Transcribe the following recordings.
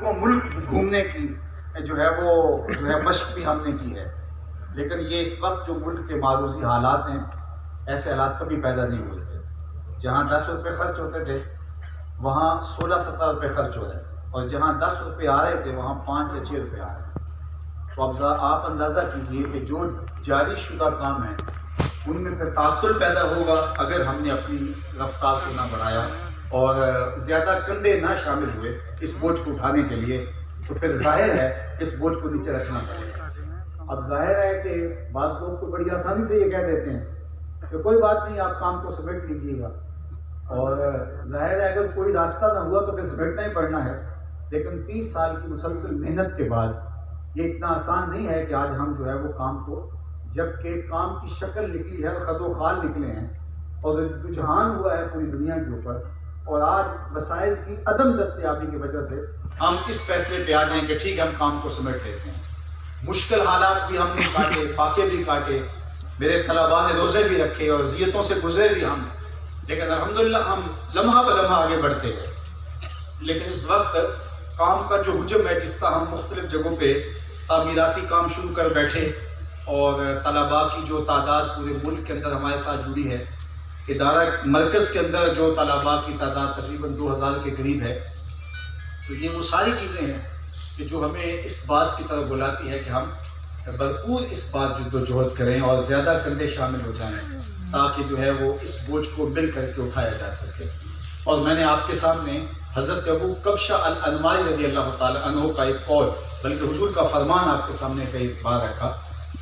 و ملک گھومنے کی جو ہے مشق بھی ہم نے کی ہے، لیکن یہ اس وقت جو ملک کے معروضی حالات ہیں، ایسے حالات کبھی پیدا نہیں ہوئے تھے۔ جہاں 10 روپے خرچ ہوتے تھے وہاں 16-17 روپے خرچ ہو رہے ہیں، اور جہاں 10 روپے آ رہے تھے وہاں 5 یا 6 روپے آ رہے ہیں۔ تو اب آپ اندازہ کیجئے کہ جو جاری شدہ کام ہے ان میں پھر تعطل پیدا ہوگا اگر ہم نے اپنی رفتار کو نہ بڑھایا اور زیادہ کندھے نہ شامل ہوئے اس بوجھ کو اٹھانے کے لیے، تو پھر ظاہر ہے اس بوجھ کو نیچے رکھنا پڑے گا۔ اب ظاہر ہے کہ بعض لوگ تو بڑی آسانی سے یہ کہہ دیتے ہیں کہ کوئی بات نہیں، آپ کام کو سمیٹ لیجیے گا، اور ظاہر ہے اگر کوئی راستہ نہ ہوا تو پھر سمیٹنا ہی پڑنا ہے۔ لیکن 30 سال کی مسلسل محنت کے بعد یہ اتنا آسان نہیں ہے کہ آج ہم جو ہے وہ کام کو، جبکہ کام کی شکل نکلی ہے اور خد و خال نکلے ہیں اور رجحان ہوا ہے پوری دنیا کے اوپر، اور آج وسائل کی عدم دستیابی کی وجہ سے ہم اس فیصلے پہ آ جائیں کہ ٹھیک ہے ہم کام کو سمیٹ لیتے ہیں۔ مشکل حالات بھی ہم نے کاٹے، فاقے بھی کاٹے، میرے طلباء نے روزے بھی رکھے اور اذیتوں سے گزرے بھی ہم، لیکن الحمدللہ ہم لمحہ بہ لمحہ آگے بڑھتے گئے۔ لیکن اس وقت کام کا جو حجم ہے، جس طرح ہم مختلف جگہوں پہ تعمیراتی کام شروع کر بیٹھے، اور طلباء کی جو تعداد پورے ملک کے اندر ہمارے ساتھ جڑی ہے، ادارہ مرکز کے اندر جو طلباء کی تعداد تقریباً 2000 کے قریب ہے، تو یہ وہ ساری چیزیں ہیں کہ جو ہمیں اس بات کی طرف بلاتی ہے کہ ہم بھرپور اس بات جد و جہد کریں اور زیادہ کندھے شامل ہو جائیں، تاکہ جو ہے وہ اس بوجھ کو مل کر کے اٹھایا جا سکے۔ اور میں نے آپ کے سامنے حضرت ابو کبشہ الانماری رضی اللہ تعالیٰ عنہ کا ایک قول، بلکہ حضور کا فرمان آپ کے سامنے کئی بار رکھا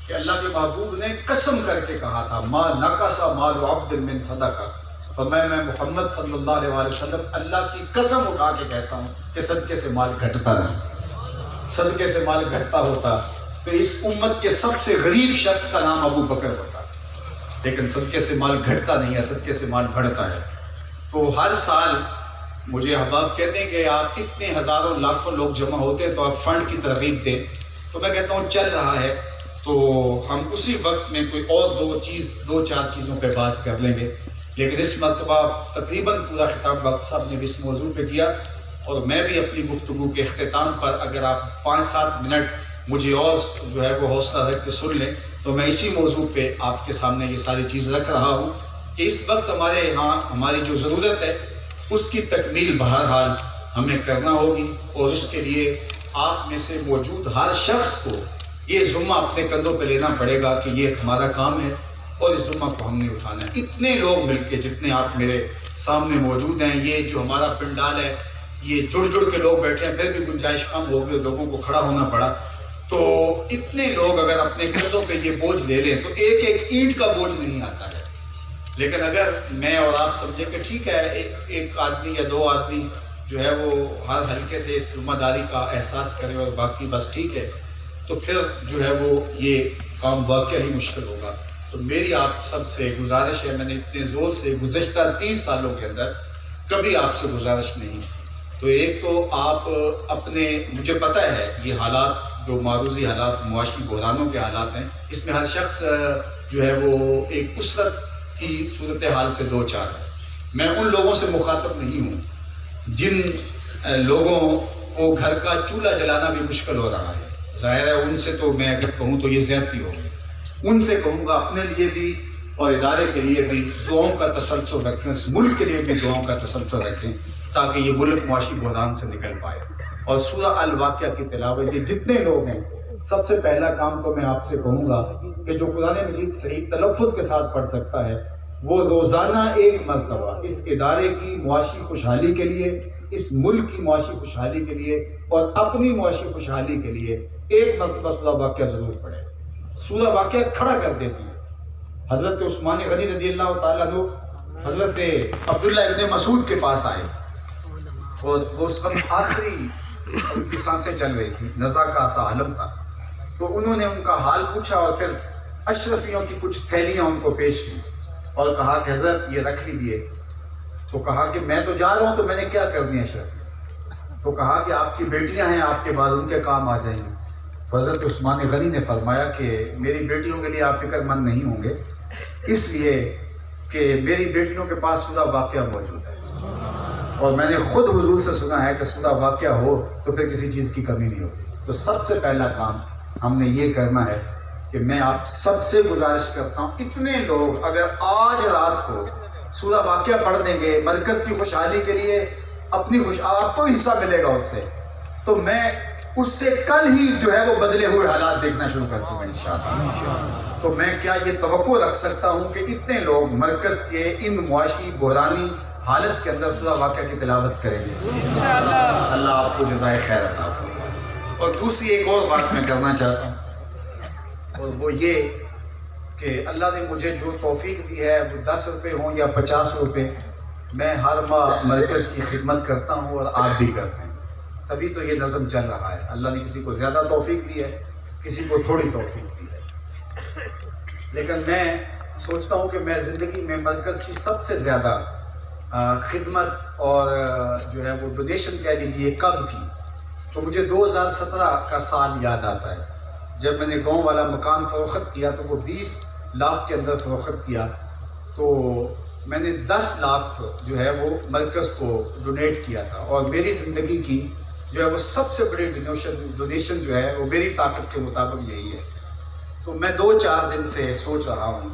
کہ اللہ کے محبوب نے قسم کر کے کہا تھا، ما نقص مال عبد من صدقہ، اور میں محمد صلی اللہ علیہ وسلم اللہ کی قسم اٹھا کے کہتا ہوں کہ صدقے سے مال گھٹتا نہیں۔ صدقے سے مال گھٹتا ہوتا تو اس امت کے سب سے غریب شخص کا نام ابو بکر ہوتا، لیکن صدقے سے مال گھٹتا نہیں ہے، صدقے سے مال بڑھتا ہے۔ تو ہر سال مجھے احباب کہتے ہیں کہ آپ اتنے ہزاروں لاکھوں لوگ جمع ہوتے ہیں تو آپ فنڈ کی ترغیب دیں، تو میں کہتا ہوں چل رہا ہے تو ہم اسی وقت میں کوئی اور دو چار چیزوں پہ بات کر لیں گے، لیکن اس مرتبہ تقریباً پورا خطاب ڈاکٹر صاحب نے بھی اس موضوع پہ کیا، اور میں بھی اپنی گفتگو کے اختتام پر اگر آپ 5-7 منٹ مجھے اور جو ہے وہ حوصلہ رکھ کے سن لیں تو میں اسی موضوع پہ آپ کے سامنے یہ ساری چیز رکھ رہا ہوں کہ اس وقت ہمارے یہاں ہماری جو ضرورت ہے اس کی تکمیل بہرحال ہمیں کرنا ہوگی، اور اس کے لیے آپ میں سے موجود ہر شخص کو یہ ذمہ اپنے کندھوں پہ لینا پڑے گا کہ یہ ہمارا کام ہے اور اس ذمہ کو ہم نے اٹھانا ہے۔ اتنے لوگ مل کے جتنے آپ میرے سامنے موجود ہیں، یہ جو ہمارا پنڈال ہے یہ جڑ کے لوگ بیٹھے ہیں، پھر بھی گنجائش کم ہو گئی، لوگوں کو کھڑا ہونا پڑا، تو اتنے لوگ اگر اپنے کندھوں پہ یہ بوجھ لے لیں تو ایک اینٹ کا بوجھ نہیں آتا ہے۔ لیکن اگر میں اور آپ سمجھیں کہ ٹھیک ہے ایک آدمی یا 2 آدمی جو ہے وہ ہر حلقے سے اس ذمہ داری کا احساس کرے اور باقی بس ٹھیک ہے، تو پھر جو ہے وہ یہ کام واقعہ ہی مشکل ہوگا۔ تو میری آپ سب سے گزارش ہے، میں نے اتنے زور سے گزشتہ 30 سالوں کے اندر کبھی آپ سے گزارش نہیں، تو ایک تو آپ اپنے، مجھے پتہ ہے یہ حالات جو معروضی حالات معاشی بحرانوں کے حالات ہیں، اس میں ہر شخص جو ہے وہ ایک اسرت کی صورتحال سے دو چار ہے۔ میں ان لوگوں سے مخاطب نہیں ہوں جن لوگوں کو گھر کا چولہا جلانا بھی مشکل ہو رہا ہے، ظاہر ہے ان سے تو میں اگر کہوں تو یہ زیادتی ہوگی۔ ان سے کہوں گا اپنے لیے بھی اور ادارے کے لیے بھی دعاؤں کا تسلسل رکھیں، اس ملک کے لیے بھی دعاؤں کا تسلسل رکھیں تاکہ یہ ملک معاشی بحران سے نکل پائے۔ اور سورہ الواقعہ کی تلاوت یہ جتنے لوگ ہیں، سب سے پہلا کام تو میں آپ سے کہوں گا کہ جو قرآن مجید صحیح تلفظ کے ساتھ پڑھ سکتا ہے وہ روزانہ ایک مرتبہ اس ادارے کی معاشی خوشحالی کے لیے، اس ملک کی معاشی خوشحالی کے لیے اور اپنی معاشی خوشحالی کے لیے ایک مرتبہ سورہ واقعہ ضرور پڑھے۔ سورہ واقعہ کھڑا کر دیتی ہے۔ حضرت عثمان غنی رضی اللہ تعالیٰ عنہ حضرت عبداللہ ابن مسعود کے پاس آئے، اور وہ اس وقت آخری ان کی سانسیں چل رہی تھی، نزا کا سا عالم تھا، تو انہوں نے ان کا حال پوچھا اور پھر اشرفیوں کی کچھ تھیلیاں ان کو پیش کی اور کہا کہ حضرت یہ رکھ لیجئے۔ تو کہا کہ میں تو جا رہا ہوں تو میں نے کیا کرنی ہے اشرفی؟ تو کہا کہ آپ کی بیٹیاں ہیں آپ کے بعد ان کے کام آ جائیں گے۔ حضرت عثمان غنی نے فرمایا کہ میری بیٹیوں کے لیے آپ فکر مند نہیں ہوں گے، اس لیے کہ میری بیٹیوں کے پاس سورہ واقعہ موجود ہے۔ اور میں نے خود حضور سے سنا ہے کہ سودہ واقعہ ہو تو پھر کسی چیز کی کمی نہیں ہوتی. تو سب سے پہلا کام ہم نے یہ کرنا ہے کہ میں آپ سب سے گزارش کرتا ہوں، اتنے لوگ اگر آج رات کو سورہ واقعہ پڑھ دیں گے مرکز کی خوشحالی کے لیے، اپنی آپ کو حصہ ملے گا اس سے، تو میں اس سے کل ہی جو ہے وہ بدلے ہوئے حالات دیکھنا شروع کر دوں گا انشاءاللہ. تو میں کیا یہ توقع رکھ سکتا ہوں کہ اتنے لوگ مرکز کے ان معاشی بحرانی حالت کے اندر سورہ واقعہ کی تلاوت کریں گے. اللہ آپ کو جزائے خیر عطا فرمائے. اور دوسری ایک اور بات میں کرنا چاہتا ہوں، اور وہ یہ کہ اللہ نے مجھے جو توفیق دی ہے، وہ 10 روپے ہوں یا 50 روپے، میں ہر ماہ مرکز کی خدمت کرتا ہوں اور آپ بھی کرتے ہیں. تبھی تو یہ نظم چل رہا ہے. اللہ نے کسی کو زیادہ توفیق دی ہے، کسی کو تھوڑی توفیق دی ہے. لیکن میں سوچتا ہوں کہ میں زندگی میں مرکز کی سب سے زیادہ خدمت اور جو ہے وہ ڈونیشن کہہ لیجیے کب کی، تو مجھے 2017 کا سال یاد آتا ہے. جب میں نے گاؤں والا مکان فروخت کیا تو وہ 20 لاکھ کے اندر فروخت کیا، تو میں نے 10 لاکھ جو ہے وہ مرکز کو ڈونیٹ کیا تھا. اور میری زندگی کی جو ہے وہ سب سے بڑی ڈونیشن جو ہے وہ میری طاقت کے مطابق یہی ہے. تو میں 2-4 دن سے سوچ رہا ہوں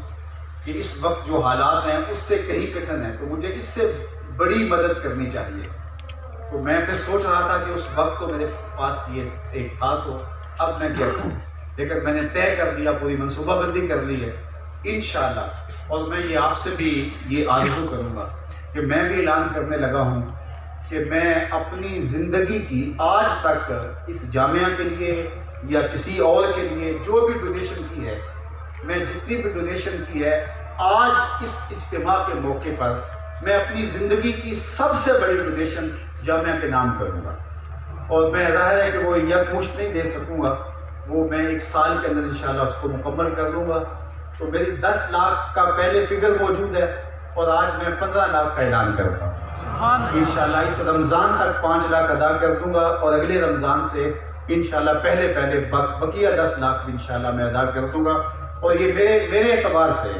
کہ اس وقت جو حالات ہیں اس سے کہیں کٹھن ہے، تو مجھے اس سے بڑی مدد کرنی چاہیے. تو میں پھر سوچ رہا تھا کہ اس وقت تو میرے پاس یہ ایک تھا، تو اب میں کیا کروں. لیکن میں نے طے کر دیا، پوری منصوبہ بندی کر لی ہے انشاءاللہ. اور میں یہ آپ سے بھی یہ آرزو کروں گا کہ میں بھی اعلان کرنے لگا ہوں کہ میں اپنی زندگی کی آج تک اس جامعہ کے لیے یا کسی اور کے لیے جو بھی ڈونیشن کی ہے، میں جتنی بھی ڈونیشن کی ہے، آج اس اجتماع کے موقع پر میں اپنی زندگی کی سب سے بڑی ڈونیشن جامعہ کے نام کروں گا. اور میں ظاہر ہے کہ وہ یکمشت نہیں دے سکوں گا، وہ میں 1 سال کے اندر انشاءاللہ اس کو مکمل کر لوں گا. تو میری 10 لاکھ کا پہلے فگر موجود ہے، اور آج میں 15 لاکھ کا اعلان کرتا ہوں. انشاءاللہ اس رمضان تک 5 لاکھ ادا کر دوں گا، اور اگلے رمضان سے انشاءاللہ پہلے بقیہ 10 لاکھ بھی انشاءاللہ میں ادا کر دوں گا. اور یہ میرے اعتبار سے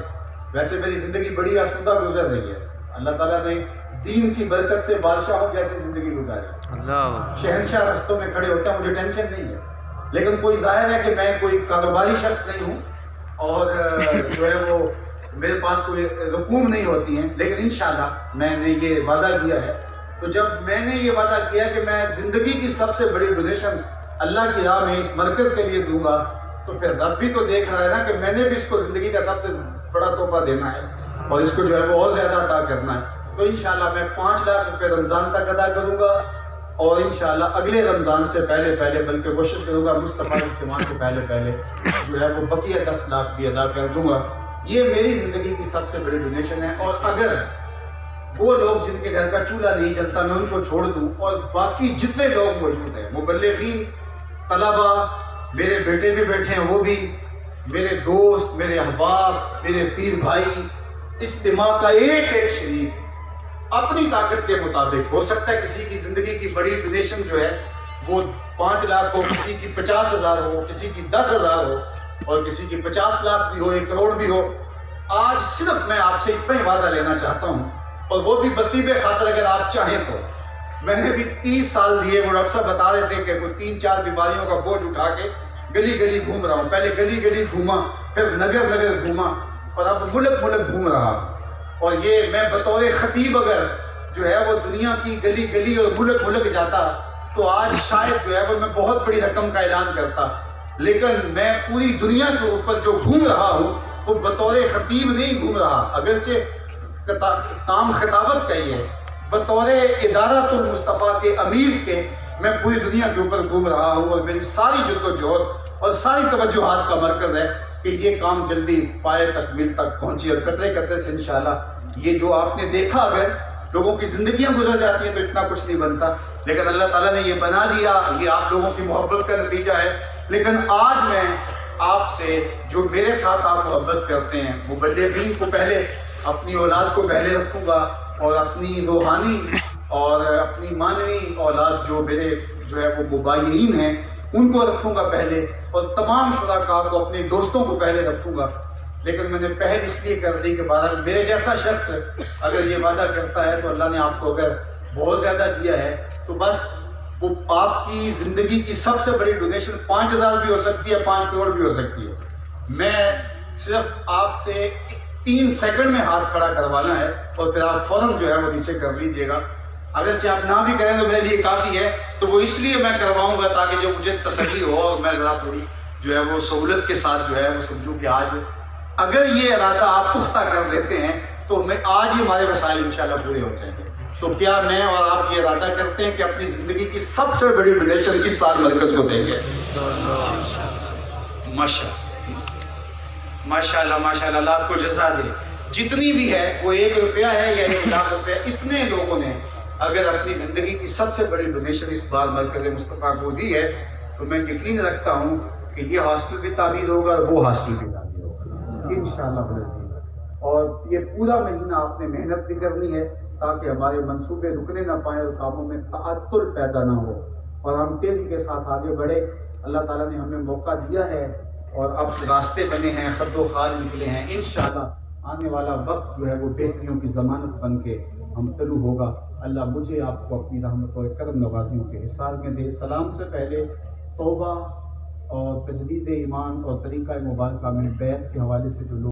ویسے میری زندگی بڑی آسودہ گزر رہی ہے. اللہ تعالیٰ نے دین کی برکت سے بادشاہوں جیسی زندگی گزاری. شہنشاہ رستوں میں کھڑے ہوتے ہیں، مجھے ٹینشن نہیں ہے. لیکن کوئی ظاہر ہے کہ میں کوئی کاروباری شخص نہیں ہوں، اور جو ہے وہ میرے پاس کوئی رقوم نہیں ہوتی ہیں. لیکن انشاءاللہ میں نے یہ وعدہ کیا ہے. تو جب میں نے یہ وعدہ کیا کہ میں زندگی کی سب سے بڑی ڈونیشن اللہ کی راہ میں اس مرکز کے لیے دوں گا، تو پھر رب بھی تو دیکھ رہا ہے نا کہ میں نے بھی اس کو زندگی کا سب سے بڑا تحفہ دینا ہے، اور اس کو جو ہے وہ اور زیادہ عطا کرنا ہے. تو انشاءاللہ میں 5 لاکھ روپے رمضان تک ادا کروں گا، اور انشاءاللہ اگلے رمضان سے پہلے بلکہ کوشش کروں گا مصطفیٰ اجتماع سے پہلے جو ہے وہ بقیہ 10 لاکھ بھی ادا کر دوں گا. یہ میری زندگی کی سب سے بڑی ڈونیشن ہے. اور اگر وہ لوگ جن کے گھر کا چولہا نہیں چلتا میں ان کو چھوڑ دوں، اور باقی جتنے لوگ موجود ہیں، مبلغین، طلباء، میرے بیٹے بھی بیٹھے ہیں، وہ بھی میرے دوست، میرے احباب، میرے پیر بھائی، اجتماع کا ایک شریک اپنی طاقت کے مطابق، ہو سکتا ہے کسی کی زندگی کی بڑی ڈونیشن جو ہے وہ 5 لاکھ ہو، کسی کی 50,000 ہو، کسی کی 10,000 ہو، اور کسی کی 50 لاکھ بھی ہو، 1 کروڑ بھی ہو. آج صرف میں آپ سے اتنا ہی وعدہ لینا چاہتا ہوں، اور وہ بھی بطیب خاطر اگر آپ چاہیں تو. میں نے بھی 30 سال دیے، وہ ڈاکٹر صاحب بتا رہے تھے کہ کوئی 3-4 بیماریوں کا بوجھ اٹھا کے گلی گھوم رہا ہوں. پہلے گلی گھوما، پھر نگر گھوما، اور اب ملک گھوم رہا. اور یہ میں بطور خطیب اگر جو ہے وہ دنیا کی گلی اور ملک جاتا تو آج شاید جو ہے وہ میں بہت بڑی رقم کا اعلان کرتا. لیکن میں پوری دنیا کے اوپر جو گھوم رہا ہوں وہ بطور خطیب نہیں گھوم رہا، اگرچہ کام خطابت کا ہی ہے، بطور ادارۃ المصطفیٰ کے امیر کے میں پوری دنیا کے اوپر گھوم رہا ہوں. اور میری ساری جد و جہد اور ساری توجہات کا مرکز ہے کہ یہ کام جلدی پائے تکمیل تک پہنچی. اور قطرے سے انشاءاللہ یہ جو آپ نے دیکھا، اگر لوگوں کی زندگیاں گزر جاتی ہیں تو اتنا کچھ نہیں بنتا، لیکن اللہ تعالیٰ نے یہ بنا دیا، یہ آپ لوگوں کی محبت کا نتیجہ ہے. لیکن آج میں آپ سے جو میرے ساتھ آپ محبت کرتے ہیں، مبلغین کو پہلے، اپنی اولاد کو پہلے رکھوں گا، اور اپنی روحانی اور اپنی معنوی اولاد جو میرے جو ہے وہ مباینین ہیں ان کو رکھوں گا پہلے، اور تمام شرکاء کو، اپنے دوستوں کو پہلے رکھوں گا. لیکن میں نے پہل اس لیے کر دی کہ بہرحال میرے جیسا شخص اگر یہ وعدہ کرتا ہے تو اللہ نے آپ کو اگر بہت زیادہ دیا ہے، تو بس وہ آپ کی زندگی کی سب سے بڑی ڈونیشن 5,000 بھی ہو سکتی ہے، 5 کروڑ بھی ہو سکتی ہے. میں صرف آپ سے 3 سیکنڈ میں ہاتھ کھڑا کروانا ہے اور پھر آپ فوراً جو ہے وہ نیچے کر لیجیے گا. اگرچہ آپ نہ بھی کریں تو میرے لیے کافی ہے، تو وہ اس لیے میں کرواؤں گا تاکہ جو مجھے تسلی ہو اور میں ذرا تھوڑی جو ہے وہ سہولت کے ساتھ جو ہے وہ سمجھوں کہ آج اگر یہ ارادہ آپ پختہ کر لیتے ہیں تو میں آج ہی ہمارے مسائل انشاءاللہ پورے ہو جائیں گے. تو کیا میں اور آپ یہ ارادہ کرتے ہیں کہ اپنی زندگی کی سب سے بڑی ڈونیشن اس سال مرکز کو دیں گے؟ ماشاءاللہ ماشاءاللہ، اللہ آپ کو جزا دے. جتنی بھی ہے وہ 1 روپیہ ہے یا 1 لاکھ روپیہ، اتنے لوگوں نے اگر اپنی زندگی کی سب سے بڑی ڈونیشن اس بار مرکز مصطفیٰ کو دی ہے تو میں یقین رکھتا ہوں کہ یہ ہاسپٹل بھی تعمیر ہوگا اور وہ ہاسپٹل بھی تعمیر ہوگا انشاءاللہ العزیز. اور یہ پورا مہینہ آپ نے محنت بھی کرنی ہے تاکہ ہمارے منصوبے رکنے نہ پائیں اور کاموں میں تعطل پیدا نہ ہو اور ہم تیزی کے ساتھ آگے بڑھے. اللہ تعالیٰ نے ہمیں موقع دیا ہے اور اب راستے بنے ہیں، خد و خال نکلے ہیں. انشاءاللہ آنے والا وقت جو ہے وہ بہتریوں کی ضمانت بن کے ہم طلوع ہوگا. اللہ مجھے آپ کو اپنی رحمت و کرم نوازیوں کے حصار میں دے. سلام سے پہلے توبہ اور تجدید ایمان اور طریقہ مبارکہ میں بیعت کے حوالے سے جو لوگ